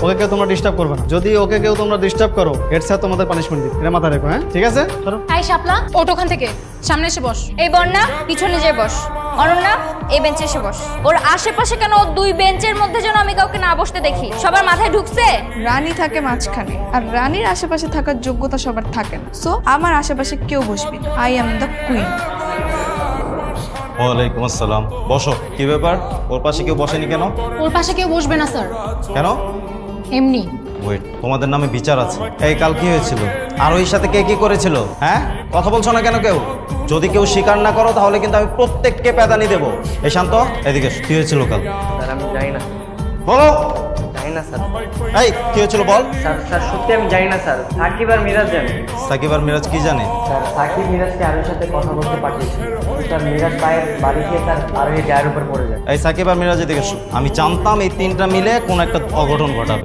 ওকে কেউ তোমরা ডিস্টার্ব করবে না। যদি ওকে কেউ তোমরা ডিস্টার্ব করো, হেড স্যার তোমাদের পানিশমেন্ট দিবে। এটা মাথায় রেখো, হ্যাঁ? ঠিক আছে, ধরো। এই শাপলা, ওঠ ওখান থেকে, সামনে এসে বস। এই বন্যা পিছনে যেয়ে বস। অনন্যা এই বেঞ্চে এসে বস। ওর আশেপাশে কেন ও দুই বেঞ্চের মধ্যে যেন আমি কাউকে না বসতে দেখি। সবার মাথায় ঢুকছে। রানী থাকে মাঝখানে, আর রানীর আশেপাশে থাকার যোগ্যতা সবার থাকে না। সো আমার আশেপাশে কেউ বসবি না। I am the queen. ওয়ালাইকুম আসসালাম। বসো। কি ব্যাপার, ওর পাশে কেউ বসেনি কেন? ওর পাশে কেউ বসবে না স্যার, কেন? এমনি। ওয়েট, তোমাদের নামে বিচার আছে। এই কাল কি হয়েছিল? আর ওই সাথে কে কি করেছিল? হ্যাঁ, কথা বলছো না কেন কেউ? যদি কেউ স্বীকার না করো তাহলে কিন্তু আমি প্রত্যেককে পেদানি দেবো। এই শান্ত, এদিকে এসো। কি হয়েছিল কাল? স্যার আমি জানি না। বলো। জানি না স্যার। এই কি হয়েছিল বল। স্যার স্যার সত্যি আমি জানি না স্যার। সাকিব আর মিরাজ জানে। সাকিব আর মিরাজ কি জানে? স্যার সাকিব মিরাজকে আরোর সাথে কথা বলতে পাঠিয়েছে। স্যার মিরাজ পায়ের বাড়ি খেয়ে তার আরোহী গায়ের উপর পড়ে যায়। এই সাকিব আর মিরাজ এদিকে এসো। আমি জানতাম এই তিনটা মিলে কোন একটা অঘটন ঘটাবে।